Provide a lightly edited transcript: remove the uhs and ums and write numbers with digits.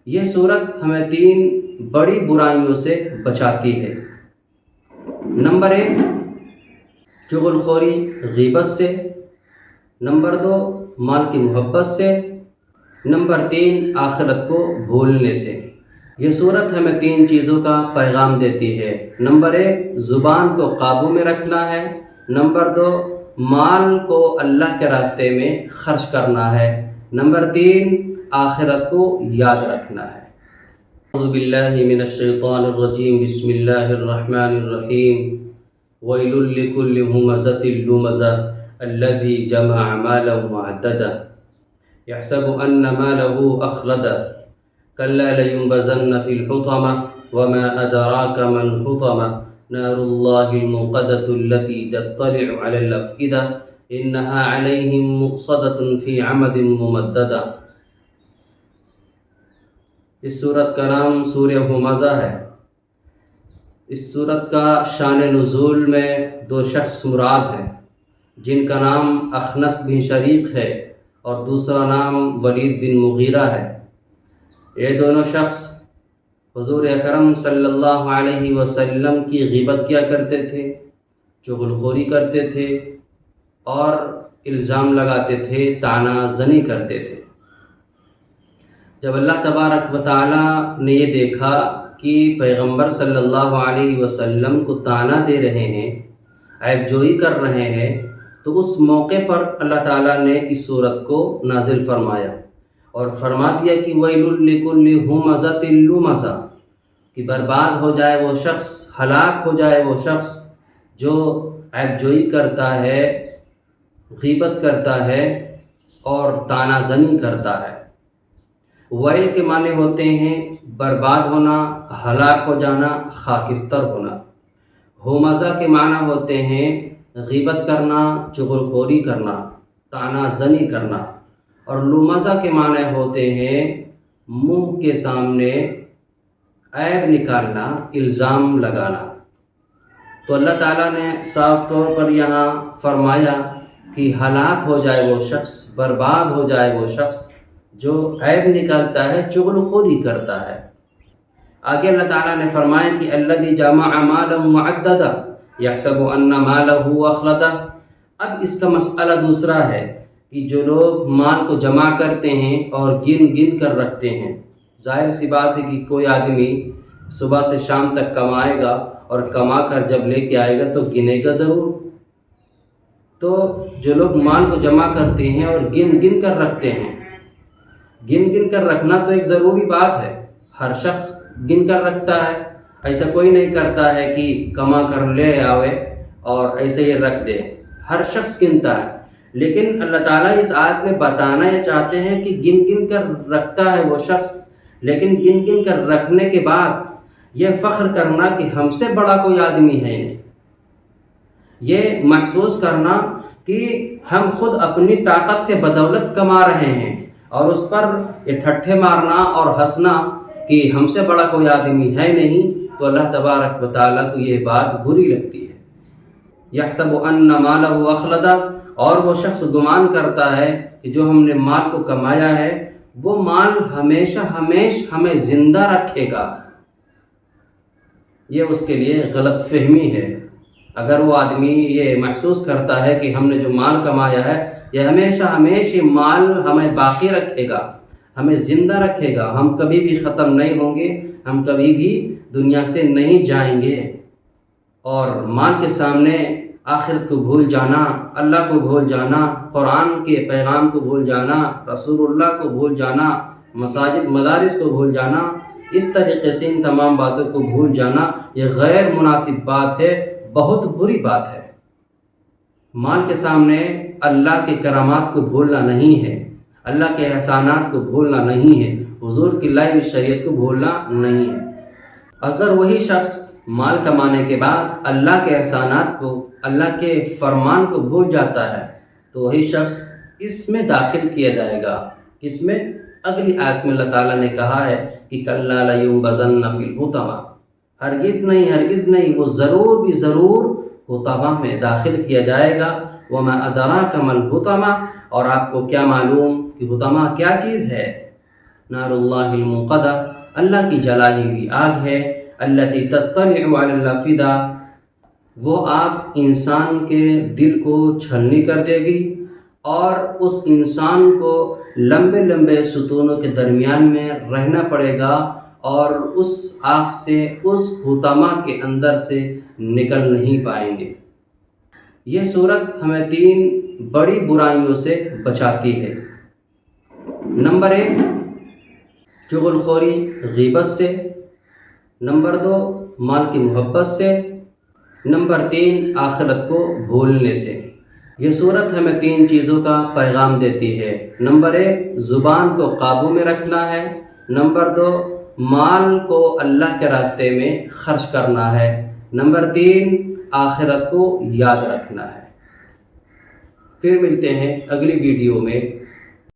یہ صورت ہمیں 3 بڑی برائیوں سے بچاتی ہے۔ نمبر 1، چغل خوری غیبت سے۔ نمبر 2، مال کی محبت سے۔ نمبر 3، آخرت کو بھولنے سے۔ یہ صورت ہمیں 3 چیزوں کا پیغام دیتی ہے۔ نمبر 1، زبان کو قابو میں رکھنا ہے۔ نمبر 2، مال کو اللہ کے راستے میں خرچ کرنا ہے۔ نمبر 3، آخرت کو یاد رکھنا ہے۔ اعوذ باللہ من الشیطان الرجیم، بسم اللہ الرحمن الرحیم۔ ویل لکل ہمزۃ لمزہ الذی جمع مالا وعددہ یحسب ان مالہ اخلدہ کلا لینبذن فی الحطمہ وما ادراک ما الحطمہ نار اللہ الموقدۃ التی تطلع علی الافئدہ انہا علیہم مؤصدۃ فی عمد ممددہ۔ اس صورت کا نام سورہ ہمزہ ہے۔ اس صورت کا شان نزول میں 2 شخص مراد ہیں، جن کا نام اخنس بن شریق ہے اور دوسرا نام ولید بن مغیرہ ہے۔ یہ دونوں شخص حضور اکرم صلی اللہ علیہ وسلم کی غیبت کیا کرتے تھے، چغل خوری کرتے تھے اور الزام لگاتے تھے، طعنہ زنی کرتے تھے۔ جب اللہ تبارک و تعالیٰ نے یہ دیکھا کہ پیغمبر صلی اللہ علیہ وسلم کو طعنہ دے رہے ہیں، عیب جوئی کر رہے ہیں، تو اس موقع پر اللہ تعالیٰ نے اس صورت کو نازل فرمایا اور فرما دیا کہ ویل لکل ہمزۃ لمزہ، کہ برباد ہو جائے وہ شخص، ہلاک ہو جائے وہ شخص جو عیب جوئی کرتا ہے، غیبت کرتا ہے اور طعنہ زنی کرتا ہے۔ ویل کے معنی ہوتے ہیں برباد ہونا، ہلاک ہو جانا، خاکستر ہونا۔ ہمزہ کے معنی ہوتے ہیں غیبت کرنا، چغل خوری کرنا، طعنہ زنی کرنا، اور لمزہ کے معنی ہوتے ہیں منہ کے سامنے عیب نکالنا، الزام لگانا۔ تو اللہ تعالیٰ نے صاف طور پر یہاں فرمایا کہ ہلاک ہو جائے وہ شخص، برباد ہو جائے وہ شخص جو عیب نکالتا ہے، چغل خوری کرتا ہے۔ آگے اللہ تعالیٰ نے فرمایا کہ الذی جمع مالا وعددہ یحسب ان مالہ اخلدہ۔ اب اس کا مسئلہ دوسرا ہے کہ جو لوگ مال کو جمع کرتے ہیں اور گن گن کر رکھتے ہیں۔ ظاہر سی بات ہے کہ کوئی آدمی صبح سے شام تک کمائے گا اور کما کر جب لے کے آئے گا تو گنے گا ضرور۔ تو جو لوگ مال کو جمع کرتے ہیں اور گن گن کر رکھتے ہیں، گن گن کر رکھنا تو ایک ضروری بات ہے، ہر شخص گن کر رکھتا ہے۔ ایسا کوئی نہیں کرتا ہے کہ کما کر لے آوے اور ایسے ہی رکھ دے، ہر شخص گنتا ہے۔ لیکن اللہ تعالیٰ اس آیت میں بتانا یہ چاہتے ہیں کہ گن گن کر رکھتا ہے وہ شخص، لیکن گن گن کر رکھنے کے بعد یہ فخر کرنا کہ ہم سے بڑا کوئی آدمی ہے نہیں، یہ محسوس کرنا کہ ہم خود اپنی طاقت کے بدولت کما رہے ہیں، اور اس پر یہ ٹھٹھے مارنا اور ہنسنا کہ ہم سے بڑا کوئی آدمی ہے نہیں، تو اللہ تبارک و تعالیٰ کو یہ بات بری لگتی ہے۔ یحسب ان مالہ اخلدہ، اور وہ شخص گمان کرتا ہے کہ جو ہم نے مال کو کمایا ہے وہ مال ہمیشہ ہمیں زندہ رکھے گا۔ یہ اس کے لیے غلط فہمی ہے۔ اگر وہ آدمی یہ محسوس کرتا ہے کہ ہم نے جو مال کمایا ہے یہ ہمیشہ مال ہمیں باقی رکھے گا، ہمیں زندہ رکھے گا، ہم کبھی بھی ختم نہیں ہوں گے، ہم کبھی بھی دنیا سے نہیں جائیں گے، اور مال کے سامنے آخرت کو بھول جانا، اللہ کو بھول جانا، قرآن کے پیغام کو بھول جانا، رسول اللہ کو بھول جانا، مساجد مدارس کو بھول جانا، اس طریقے سے ان تمام باتوں کو بھول جانا یہ غیر مناسب بات ہے، بہت بری بات ہے۔ مال کے سامنے اللہ کے کرامات کو بھولنا نہیں ہے، اللہ کے احسانات کو بھولنا نہیں ہے، حضور کی لائی ہوئی شریعت کو بھولنا نہیں ہے۔ اگر وہی شخص مال کمانے کے بعد اللہ کے احسانات کو، اللہ کے فرمان کو بھول جاتا ہے تو وہی شخص اس میں داخل کیا جائے گا۔ اس میں اگلی آیت میں اللہ تعالیٰ نے کہا ہے کہ کلا لینبذن فی الحطمہ، ہرگز نہیں، وہ ضرور بھی ضرور حطمہ میں داخل کیا جائے گا۔ وما ادراک ما الحطمہ، اور آپ کو کیا معلوم کہ حطمہ کیا چیز ہے؟ نار اللہ الموقدہ، اللہ کی جلائی ہوئی آگ ہے، التی تطلع علی الافئدہ، وہ آگ انسان کے دل کو چھلنی کر دے گی اور اس انسان کو لمبے لمبے ستونوں کے درمیان میں رہنا پڑے گا اور اس آگ سے، اس حطمہ کے اندر سے نکل نہیں پائیں گے۔ یہ صورت ہمیں 3 بڑی برائیوں سے بچاتی ہے۔ نمبر 1 چغل خوری غیبت سے، نمبر 2 مال کی محبت سے، نمبر 3 آخرت کو بھولنے سے۔ یہ صورت ہمیں 3 چیزوں کا پیغام دیتی ہے۔ نمبر 1 زبان کو قابو میں رکھنا ہے، نمبر 2 مال کو اللہ کے راستے میں خرچ کرنا ہے، نمبر 3 آخرت کو یاد رکھنا ہے۔ پھر ملتے ہیں اگلی ویڈیو میں۔